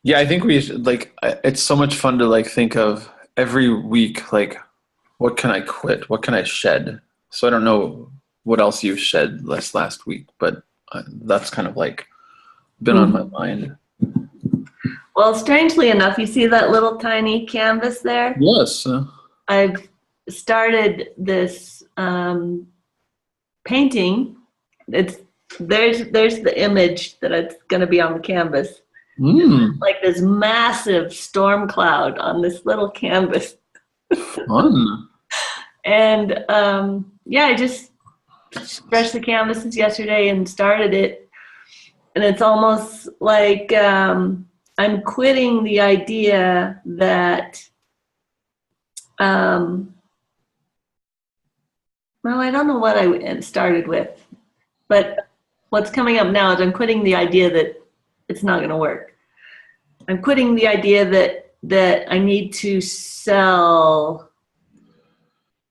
Yeah, I think we should, like, it's so much fun to like think of every week, like, what can I quit? What can I shed? So I don't know what else you shed last week, but that's kind of like been on my Mhm. mind. Well, strangely enough, you see that little tiny canvas there? Yes. I've started this painting. It's there's the image that it's going to be on the canvas. Mm, Like this massive storm cloud on this little canvas. fun. And yeah, I just brushed the canvases yesterday and started it. And it's almost like I'm quitting the idea that, um, well, I don't know what I started with, but what's coming up now is I'm quitting the idea that it's not going to work. I'm quitting the idea that I need to sell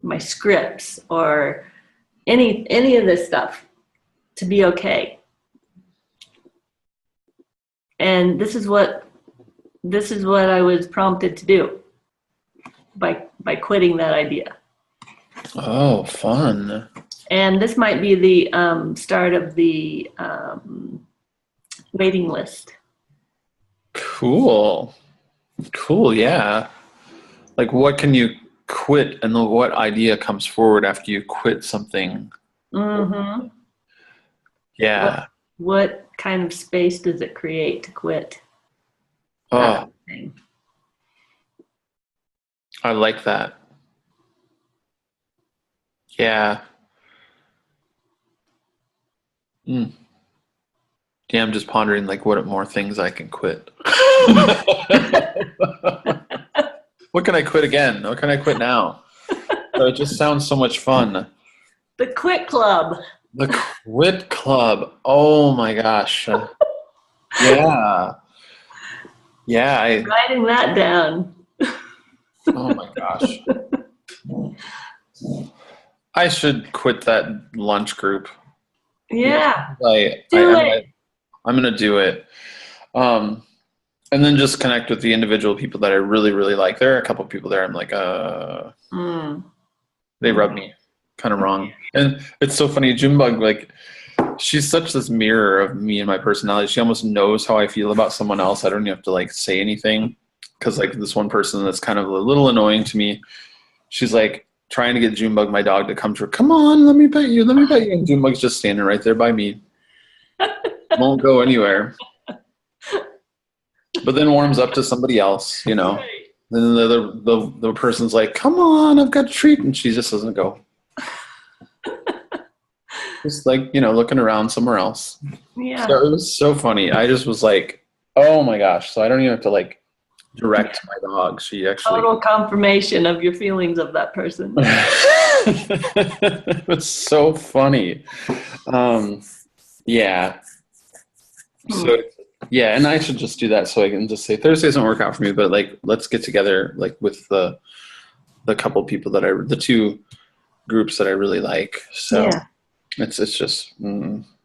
my scripts or any of this stuff to be okay. And this is what I was prompted to do by quitting that idea. Oh, fun. And this might be the start of the waiting list. Cool. Cool, yeah. Like, what can you quit, and then what idea comes forward after you quit something? Mm-hmm. What Yeah. what kind of space does it create to quit that Oh, thing? I like that. Yeah. Mm. Yeah, I'm just pondering like what more things I can quit. What can I quit again? What can I quit now? So it just sounds so much fun. The Quit Club. The Quit Club. Oh my gosh. Yeah. Yeah, Writing that down. oh my gosh. I should quit that lunch group. Yeah, Yeah, I do I'm it. gonna I'm gonna do it. Um, and then just connect with the individual people that I really, really like. There are a couple people there I'm like, Mm. they rub me kind of wrong. And it's so funny, Junebug, like she's such this mirror of me and my personality. She almost knows how I feel about someone else. I don't even have to like say anything. Cause like this one person that's kind of a little annoying to me, she's like trying to get Junebug, my dog, to come to her. Come on, let me pet you, let me pet you. And Junebug's just standing right there by me. Won't go anywhere. But then warms up to somebody else, you know. Right. Then the person's like, "Come on, I've got a treat," and she just doesn't go. Just like looking around somewhere else. Yeah. So it was so funny. I just was like, "Oh my gosh!" So I don't even have to like direct my dog. She actually. Total confirmation of your feelings of that person. It was so funny. Um, yeah. Hmm. So yeah, and I should just do that so I can just say Thursday doesn't work out for me, but like let's get together like with the couple people that the two groups that I really like. So Yeah. it's just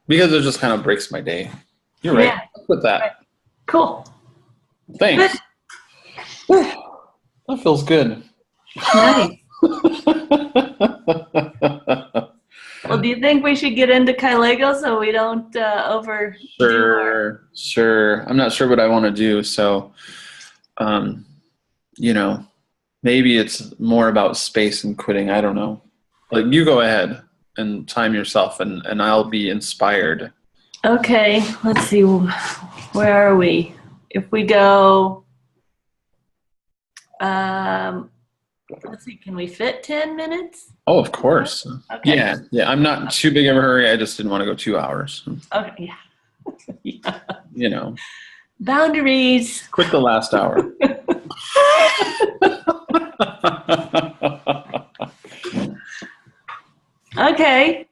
because it just kind of breaks my day. You're right. Yeah. With Right. that. Cool. Good. Thanks. Whew, that feels good. Nice. Well, do you think we should get into Kylego so we don't overdo our? Sure. I'm not sure what I want to do, so um, you know, maybe it's more about space and quitting. I don't know. Like you go ahead and time yourself, and I'll be inspired. Okay, let's see. Where are we? If we go, um, let's see, can we fit 10 minutes? Oh, of course. Okay. Yeah. I'm not too big of a hurry. I just didn't want to go 2 hours. Okay, yeah. Yeah. You know, Boundaries. quit the last hour. Okay,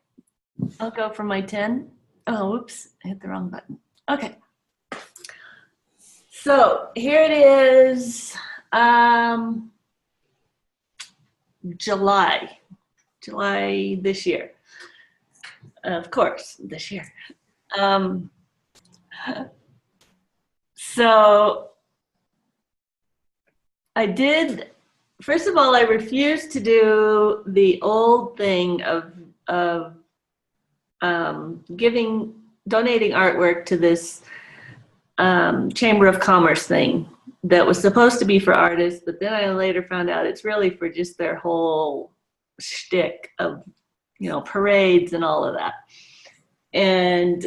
I'll go for my 10. Oh, oops, I hit the wrong button. Okay. So here it is, July this year. Of course, this year. Um, so I did. First of all, I refused to do the old thing of donating artwork to this Chamber of Commerce thing that was supposed to be for artists, but then I later found out it's really for just their whole shtick of, you know, parades and all of that. And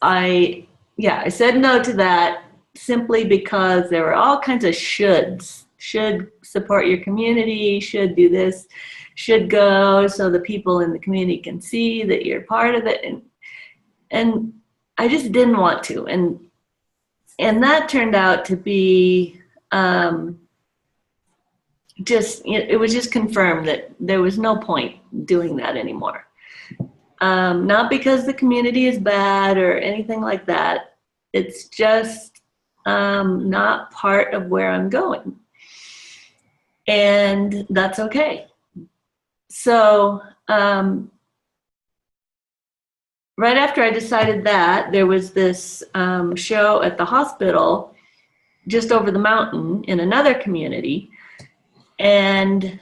I said no to that simply because there were all kinds of shoulds. Should support your community, should do this, should go so the people in the community can see that you're part of it. And I just didn't want to. And that turned out to be it was just confirmed that there was no point doing that anymore. Not because the community is bad or anything like that. It's just not part of where I'm going. And that's okay. So right after I decided that, there was this show at the hospital just over the mountain in another community. And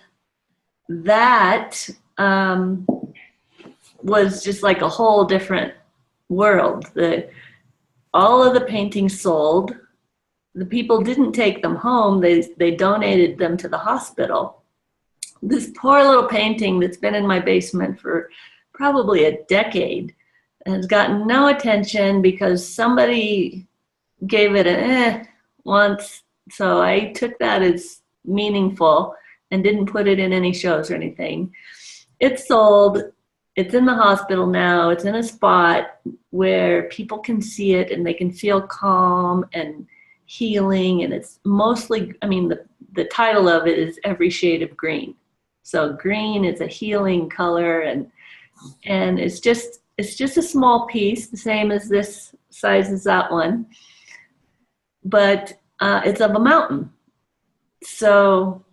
that was just like a whole different world. All of the paintings sold. The people didn't take them home. They donated them to the hospital. This poor little painting that's been in my basement for probably a decade has gotten no attention because somebody gave it an once. So I took that as meaningful and didn't put it in any shows or anything. It's sold. It's in the hospital now. It's in a spot where people can see it and they can feel calm and healing. And it's mostly, I mean, the title of it is Every Shade of Green. So green is a healing color, and it's just a small piece, the same as this size as that one, but it's of a mountain. So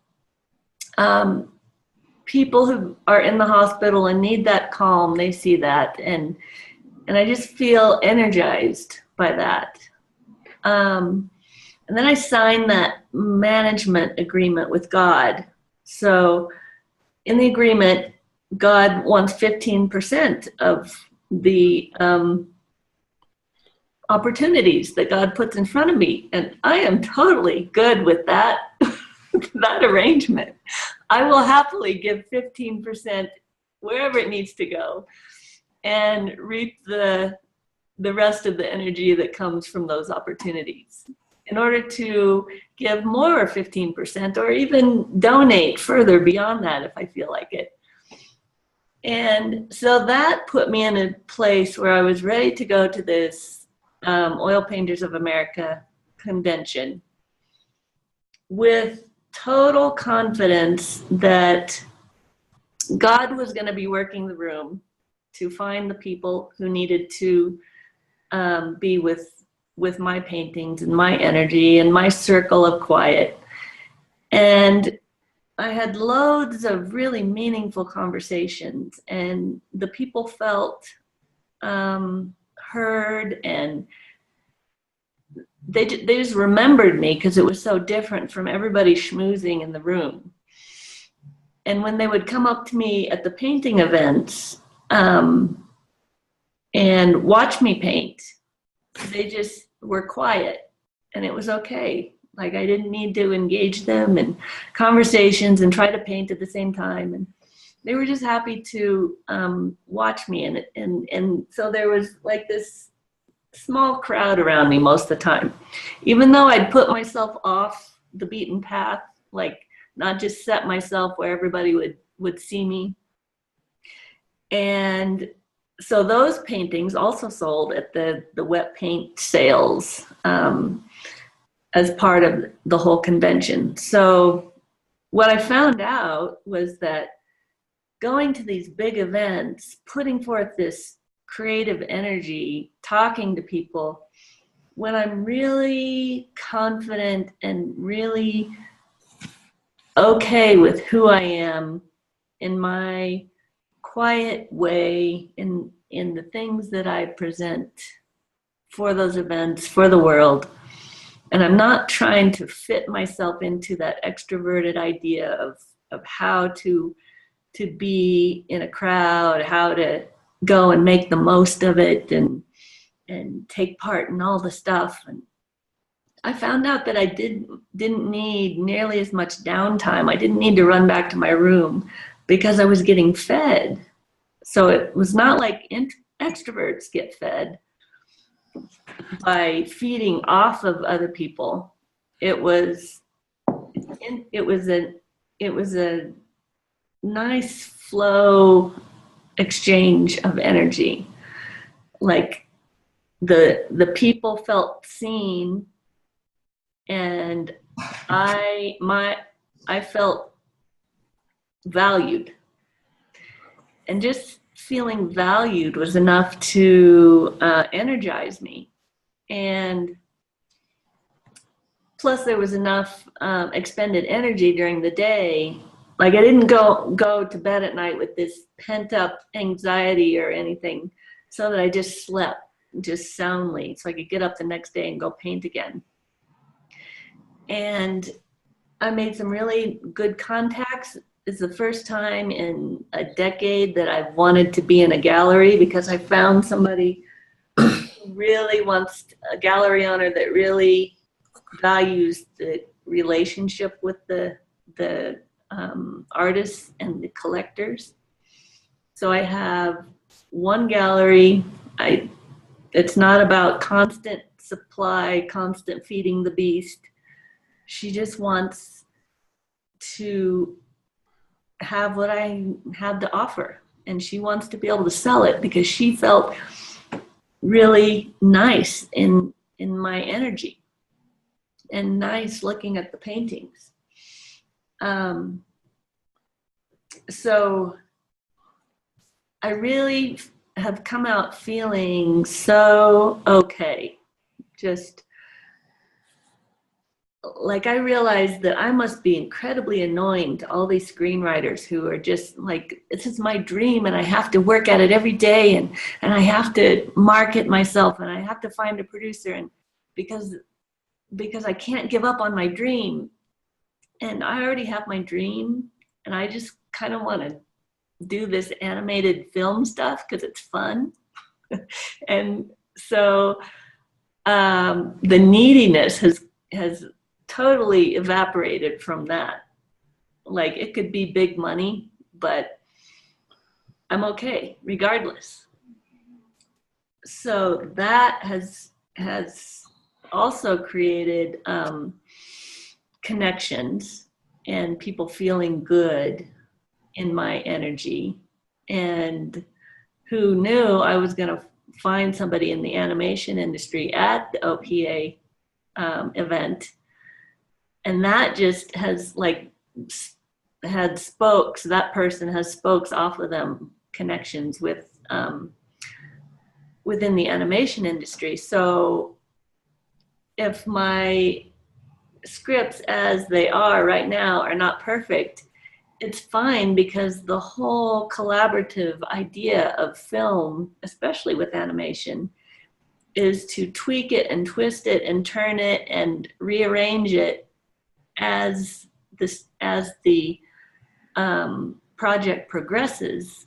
people who are in the hospital and need that calm, they see that, and I just feel energized by that. And then I signed that management agreement with God. So in the agreement, God wants 15% of the opportunities that God puts in front of me. And I am totally good with that, that arrangement. I will happily give 15% wherever it needs to go and reap the rest of the energy that comes from those opportunities. In order to give more 15% or even donate further beyond that if I feel like it. And so that put me in a place where I was ready to go to this Oil Painters of America convention with total confidence that God was going to be working the room to find the people who needed to be with my paintings and my energy and my circle of quiet. And I had loads of really meaningful conversations, and the people felt heard, and they just remembered me because it was so different from everybody schmoozing in the room. And when they would come up to me at the painting events and watch me paint, they just were quiet, and it was okay. Like I didn't need to engage them in conversations and try to paint at the same time. And they were just happy to watch me. And so there was like this small crowd around me most of the time, even though I'd put myself off the beaten path, like not just set myself where everybody would see me. And so those paintings also sold at the wet paint sales as part of the whole convention. So what I found out was that going to these big events, putting forth this creative energy, talking to people, when I'm really confident and really okay with who I am in my quiet way, in the things that I present for those events, for the world, And I'm not trying to fit myself into that extroverted idea of how to be in a crowd, how to go and make the most of it and take part in all the stuff. And I found out that I didn't need nearly as much downtime. I didn't need to run back to my room because I was getting fed. So it was not like extroverts get fed by feeding off of other people. It was a nice flow exchange of energy. Like the people felt seen, and I felt valued. And just feeling valued was enough to energize me. And plus there was enough expended energy during the day. Like I didn't go to bed at night with this pent up anxiety or anything, so that I just slept just soundly so I could get up the next day and go paint again. And I made some really good contacts. It's the first time in a decade that I've wanted to be in a gallery, because I found somebody who really wants a gallery owner that really values the relationship with the artists and the collectors. So I have one gallery. It's not about constant supply, constant feeding the beast. She just wants to have what I have to offer, and she wants to be able to sell it because she felt really nice in my energy and nice looking at the paintings. So I really have come out feeling so okay. Just like I realized that I must be incredibly annoying to all these screenwriters who are just like, this is my dream and I have to work at it every day, and I have to market myself and I have to find a producer, and because I can't give up on my dream. And I already have my dream, and I just kind of want to do this animated film stuff because it's fun. And so the neediness has totally evaporated from that. Like it could be big money, but I'm okay regardless. So that has also created connections and people feeling good in my energy, and who knew I was going to find somebody in the animation industry at the OPA event. And that just has like had spokes, that person has spokes off of them, connections with within the animation industry. So if my scripts as they are right now are not perfect, it's fine, because the whole collaborative idea of film, especially with animation, is to tweak it and twist it and turn it and rearrange it as the project progresses,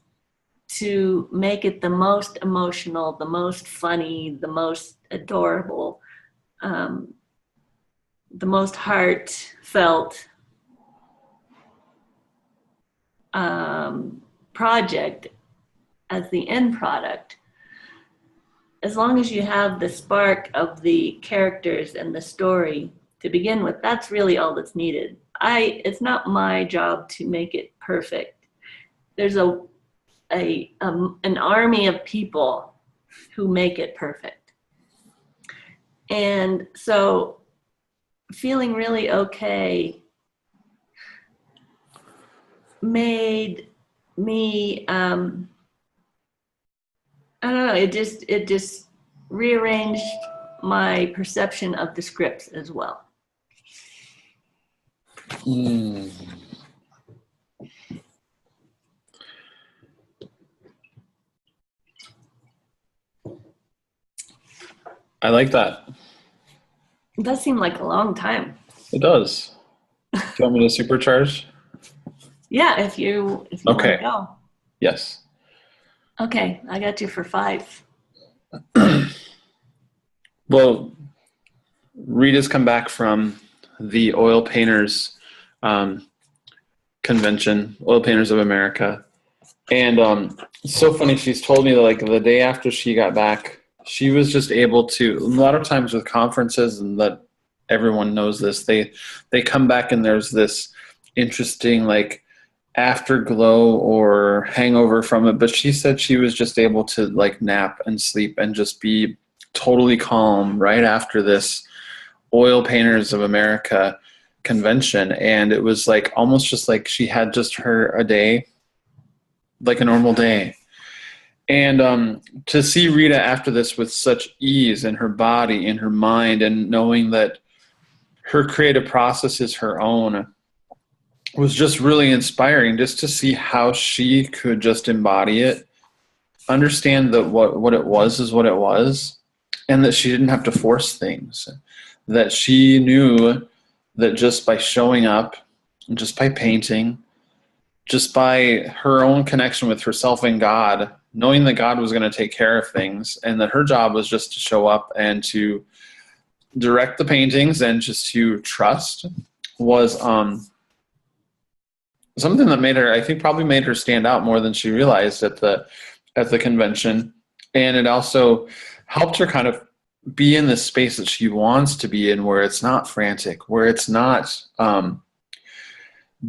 to make it the most emotional, the most funny, the most adorable, the most heartfelt project as the end product. As long as you have the spark of the characters and the story to begin with, that's really all that's needed. It's not my job to make it perfect. There's an army of people who make it perfect. And so feeling really okay made me, I don't know, it just rearranged my perception of the scripts as well. I like that. It does seem like a long time. It does. Do you want me to supercharge? Yeah, if you want to Okay. go. Yes. Okay, I got you for 5. Well, Rita's come back from the oil painters um, convention, Oil Painters of America. And it's so funny. She's told me that like the day after she got back, she was just able to. A lot of times with conferences, and that everyone knows this, they come back and there's this interesting like afterglow or hangover from it. But she said she was just able to like nap and sleep and just be totally calm right after this Oil Painters of America convention. And it was like almost just like she had just her a day, like a normal day. And to see Rita after this with such ease in her body, in her mind, and knowing that her creative process is her own was just really inspiring, just to see how she could just embody it, understand that what it was is what it was, and that she didn't have to force things, that she knew that just by showing up, just by painting, just by her own connection with herself and God, knowing that God was going to take care of things and that her job was just to show up and to direct the paintings and just to trust, was something that made her, I think, probably made her stand out more than she realized at the convention. And it also helped her kind of be in this space that she wants to be in, where it's not frantic, where it's not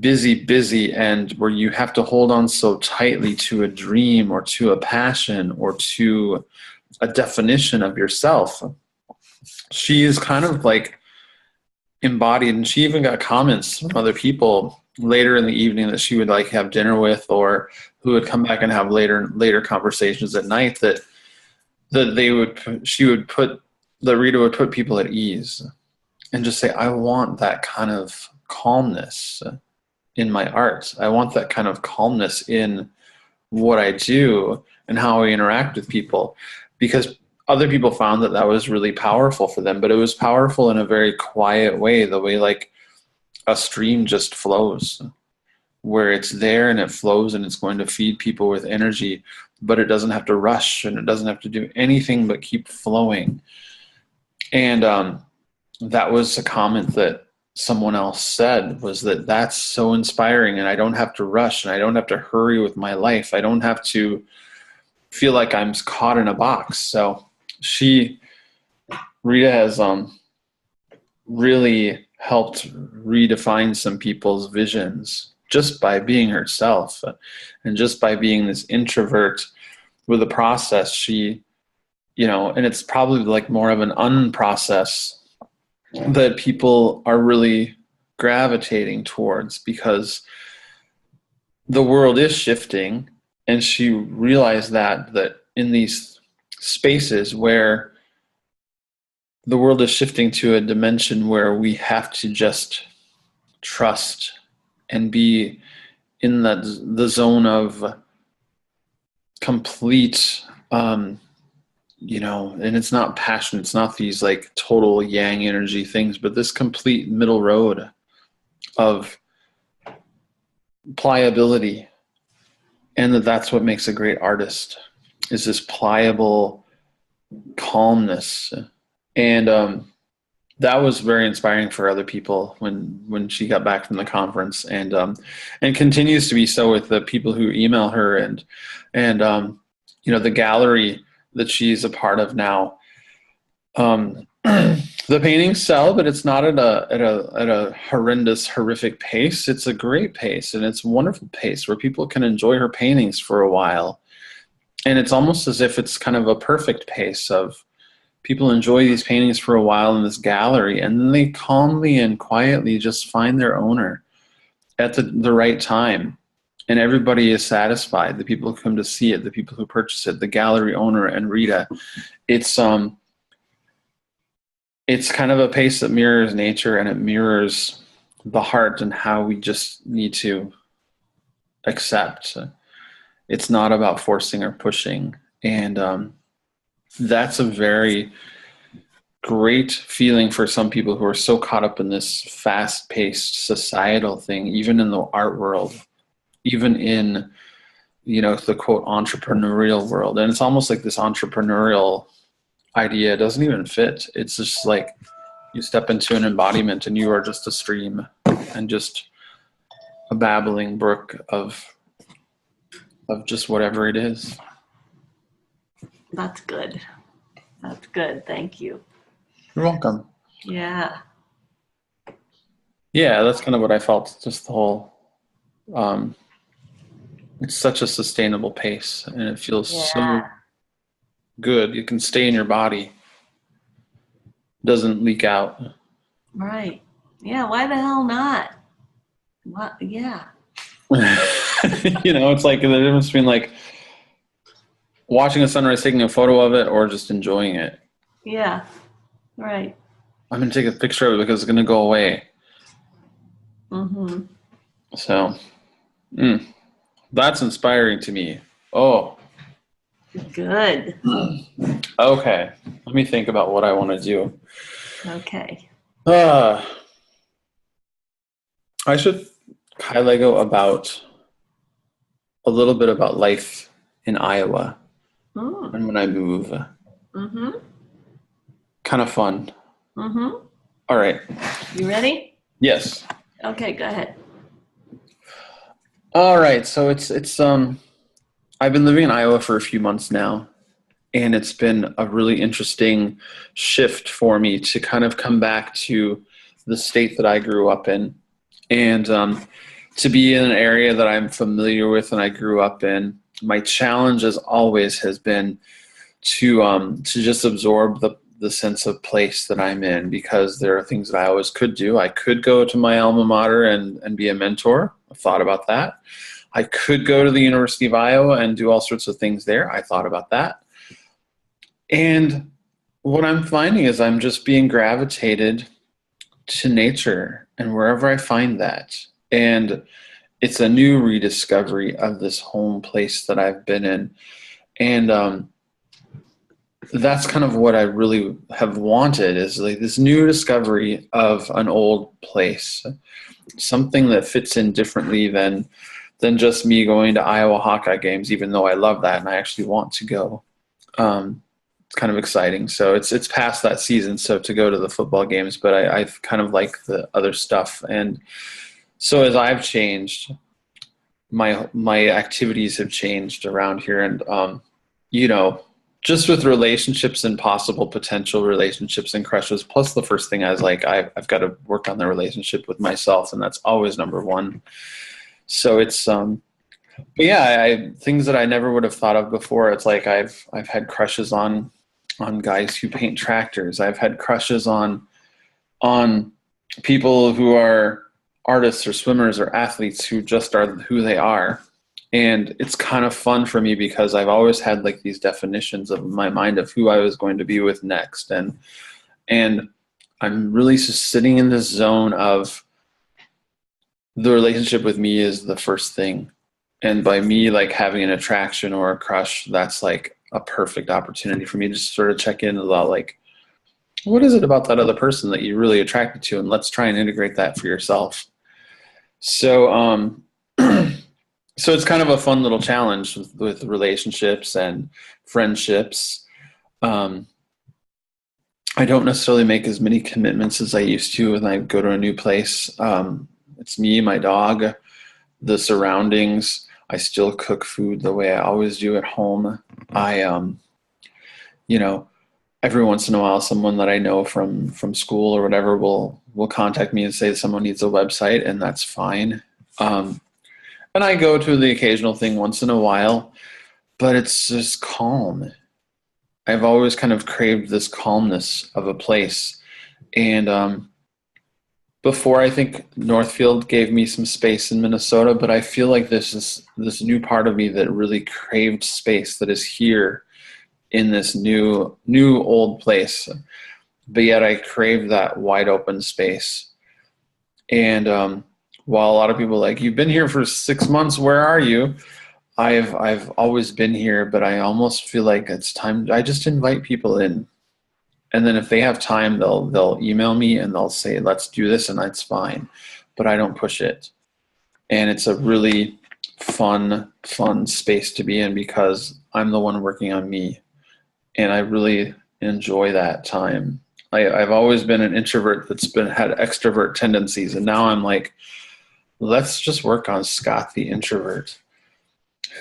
busy, and where you have to hold on so tightly to a dream or to a passion or to a definition of yourself. She is kind of like embodied, and she even got comments from other people later in the evening that she would like have dinner with, or who would come back and have later conversations at night, that Rita would put people at ease and just say, I want that kind of calmness in my art. I want that kind of calmness in what I do and how I interact with people, because other people found that that was really powerful for them, but it was powerful in a very quiet way, the way like a stream just flows, where it's there and it flows and it's going to feed people with energy, but it doesn't have to rush and it doesn't have to do anything but keep flowing. And that was a comment that someone else said, was that that's so inspiring, and I don't have to rush and I don't have to hurry with my life. I don't have to feel like I'm caught in a box. So Rita has really helped redefine some people's visions just by being herself, and just by being this introvert with a process. And it's probably like more of an unprocess that people are really gravitating towards, because the world is shifting, and she realized that in these spaces where the world is shifting to a dimension where we have to just trust and be in the zone of complete and it's not passion, it's not these like total yang energy things, but this complete middle road of pliability. And that's what makes a great artist, is this pliable calmness. And that was very inspiring for other people when she got back from the conference, and continues to be so with the people who email her, and the gallery that she's a part of now. The paintings sell, but it's not at a horrific pace. It's a great pace, and it's a wonderful pace where people can enjoy her paintings for a while. And it's almost as if it's kind of a perfect pace of people enjoy these paintings for a while in this gallery, and then they calmly and quietly just find their owner at the right time. And everybody is satisfied. The people who come to see it, the people who purchase it, the gallery owner and Rita. It's kind of a pace that mirrors nature, and it mirrors the heart and how we just need to accept. It's not about forcing or pushing. And that's a very great feeling for some people who are so caught up in this fast-paced societal thing, even in the art world, even in, the quote entrepreneurial world. And it's almost like this entrepreneurial idea doesn't even fit. It's just like you step into an embodiment and you are just a stream and just a babbling brook of just whatever it is. That's good. That's good. Thank you. You're welcome. Yeah. Yeah, that's kind of what I felt. Just the whole, it's such a sustainable pace, and it feels so good. You can stay in your body. Doesn't leak out. Right. Yeah. Why the hell not? What? Yeah. It's like the difference between like watching a sunrise, taking a photo of it, or just enjoying it. Yeah. Right. I'm going to take a picture of it because it's going to go away. Mm-hmm. So, that's inspiring to me. Oh. Good. Okay. Let me think about what I want to do. Okay. I should Kylego about a little bit about life in Iowa and when I move. Mm-hmm. Kind of fun. Mm-hmm. All right. You ready? Yes. Okay, go ahead. All right. So it's I've been living in Iowa for a few months now, and it's been a really interesting shift for me to kind of come back to the state that I grew up in, and to be in an area that I'm familiar with and I grew up in. My challenge, as always, has been to just absorb the sense of place that I'm in, because there are things that I always could do. I could go to my alma mater and be a mentor. I've thought about that. I could go to the University of Iowa and do all sorts of things there. I thought about that. And what I'm finding is I'm just being gravitated to nature and wherever I find that. And it's a new rediscovery of this home place that I've been in. And that's kind of what I really have wanted, is like this new discovery of an old place, something that fits in differently than just me going to Iowa Hawkeye games, even though I love that and I actually want to go. It's kind of exciting. So it's past that season, so to go to the football games, but I've kind of like the other stuff. And so as I've changed, my activities have changed around here, and just with relationships and possible potential relationships and crushes. Plus, the first thing I was like, I've got to work on the relationship with myself, and that's always number one. So it's, but yeah, things that I never would have thought of before. It's like I've had crushes on guys who paint tractors. I've had crushes on people who are artists or swimmers or athletes who just are who they are. And it's kind of fun for me because I've always had like these definitions of my mind of who I was going to be with next. And I'm really just sitting in this zone of the relationship with me is the first thing. And by me like having an attraction or a crush, that's like a perfect opportunity for me to sort of check in about like, what is it about that other person that you're really attracted to? And let's try and integrate that for yourself. So, so it's kind of a fun little challenge with relationships and friendships. I don't necessarily make as many commitments as I used to when I go to a new place. It's me, my dog, the surroundings. I still cook food the way I always do at home. Every once in a while, someone that I know from school or whatever will contact me and say someone needs a website, and that's fine. And I go to the occasional thing once in a while, but it's just calm. I've always kind of craved this calmness of a place. And before, I think Northfield gave me some space in Minnesota, but I feel like this new part of me that really craved space that is here in this new old place. But yet I crave that wide open space. And while a lot of people are like, you've been here for 6 months, where are you? I've always been here, but I almost feel like it's time. I just invite people in, And then if they have time, they'll email me and they'll say, let's do this, and that's fine. But I don't push it. And it's a really fun space to be in because I'm the one working on me. And I really enjoy that time. I've always been an introvert that's had extrovert tendencies. And now I'm like, let's just work on Scott, the introvert,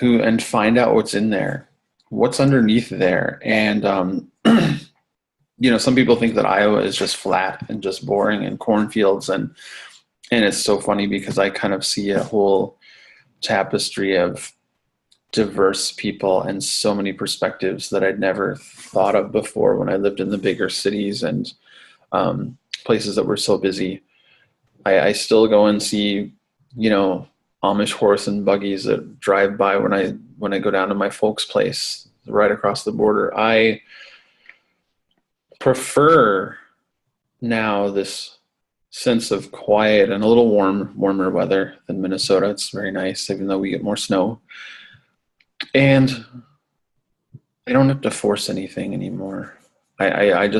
and find out what's in there, what's underneath there. And, some people think that Iowa is just flat and just boring and cornfields. And it's so funny because I kind of see a whole tapestry of diverse people and so many perspectives that I'd never thought of before when I lived in the bigger cities and places that were so busy. I still go and see, Amish horse and buggies that drive by when I go down to my folks' place right across the border. I prefer now this sense of quiet and a little warmer weather than Minnesota. It's very nice, even though we get more snow. And I don't have to force anything anymore. I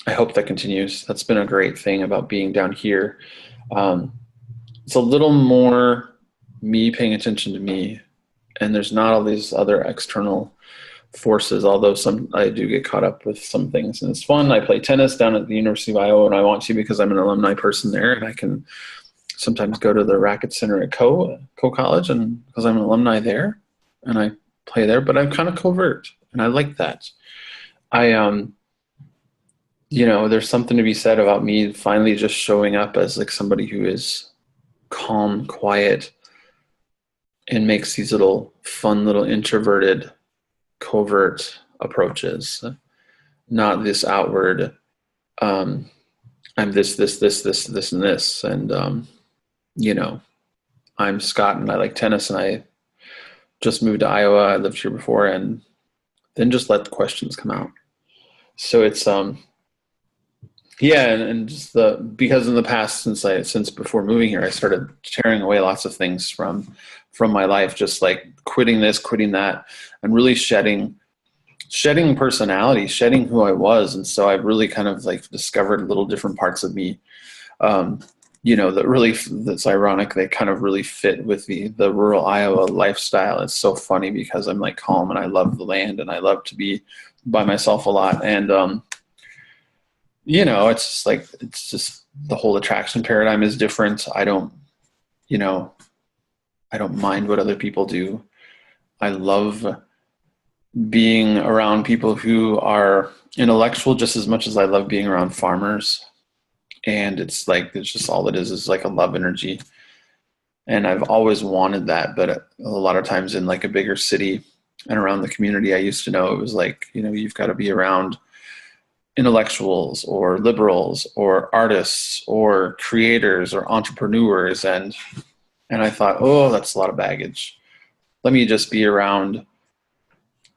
hope that continues. That's been a great thing about being down here. It's a little more me paying attention to me, and there's not all these other external forces, although I do get caught up with some things, and it's fun. I play tennis down at the University of Iowa, and I want to because I'm an alumni person there, and I can sometimes go to the racket center at Co College, and because I'm an alumni there, and I play there, but I'm kind of covert, and I like that. There's something to be said about me finally just showing up as like somebody who is calm, quiet, and makes these fun little introverted, covert approaches, not this outward, I'm this, and this. And, I'm Scott and I like tennis and I just moved to Iowa. I lived here before, and then just let the questions come out. So it's, and just because in the past, since before moving here, I started tearing away lots of things from my life, just like quitting this, quitting that, and really shedding personality, shedding who I was. And so I've really kind of like discovered little different parts of me, that's ironic. They kind of really fit with the rural Iowa lifestyle. It's so funny because I'm like calm and I love the land and I love to be by myself a lot. And, it's just the whole attraction paradigm is different. I don't mind what other people do. I love being around people who are intellectual just as much as I love being around farmers. And it's just all it is like a love energy. And I've always wanted that, but a lot of times in like a bigger city and around the community I used to know, it was like, you've got to be around intellectuals or liberals or artists or creators or entrepreneurs. And I thought, oh, that's a lot of baggage. Let me just be around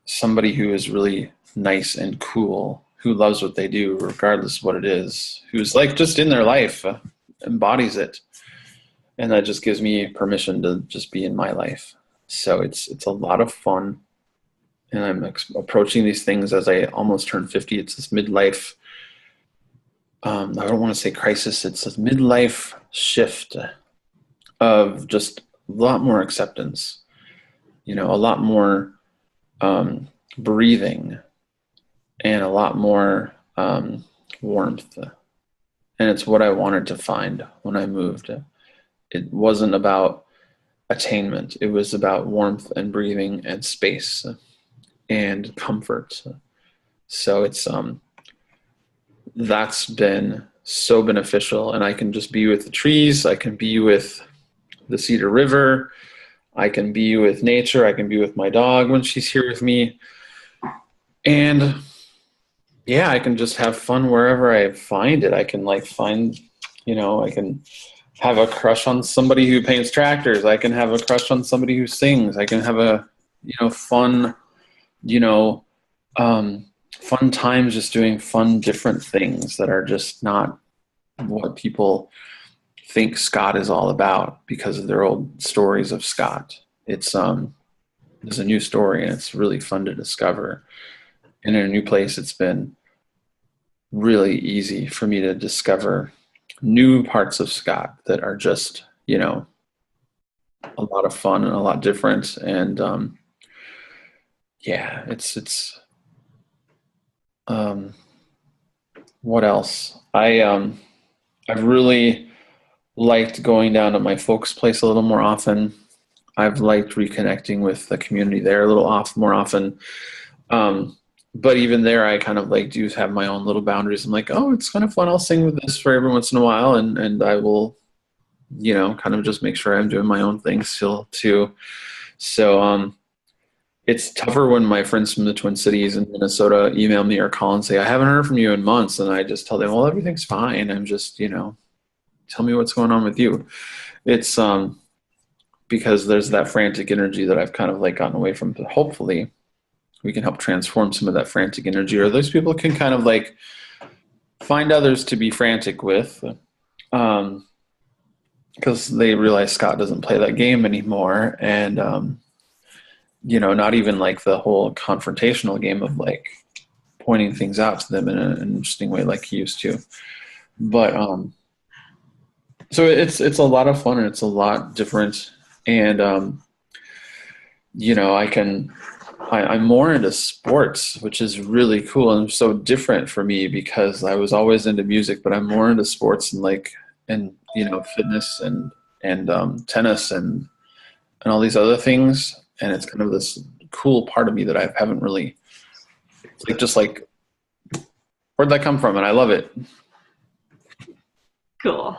somebody who is really nice and cool, who loves what they do, regardless of what it is, who's like just in their life, embodies it. And that just gives me permission to just be in my life. So it's a lot of fun. And I'm approaching these things as I almost turn 50. It's this midlife, I don't want to say crisis. It's a midlife shift of just a lot more acceptance, a lot more breathing and a lot more warmth. And it's what I wanted to find when I moved. It wasn't about attainment. It was about warmth and breathing and space and comfort. So it's that's been so beneficial, and I can just be with the trees. I can be with the Cedar River. I can be with nature. I can be with my dog when she's here with me. And yeah, I can just have fun wherever I find it. I can I can have a crush on somebody who paints tractors. I can have a crush on somebody who sings. I can have a, fun, fun times just doing fun, different things that are just not what people think Scott is all about because of their old stories of Scott. It's a new story, and it's really fun to discover. and in a new place, it's been really easy for me to discover new parts of Scott that are just, you know, a lot of fun and a lot different. And yeah, um, what else? I've really liked going down to my folks' place a little more often. I've liked reconnecting with the community there a little more often. But even there, I kind of like do have my own little boundaries. I'm like, oh, it's kind of fun. I'll sing with this for every once in a while, and I will, you know, kind of just make sure I'm doing my own thing still too. So it's tougher when my friends from the Twin Cities in Minnesota email me or call and say, I haven't heard from you in months, and I just tell them, well, everything's fine. I'm just, you know, tell me what's going on with you. It's because there's that frantic energy that I've kind of like gotten away from. But hopefully we can help transform some of that frantic energy, or those people can kind of like find others to be frantic with, because they realize Scott doesn't play that game anymore. And, you know, not even like the whole confrontational game of like pointing things out to them in an interesting way like he used to. But so it's a lot of fun and it's a lot different. And you know, I'm more into sports, which is really cool and so different for me because I was always into music, but I'm more into sports and you know, fitness and tennis and all these other things. And it's kind of this cool part of me that I haven't really, like, just like, where'd that come from? And I love it. Cool.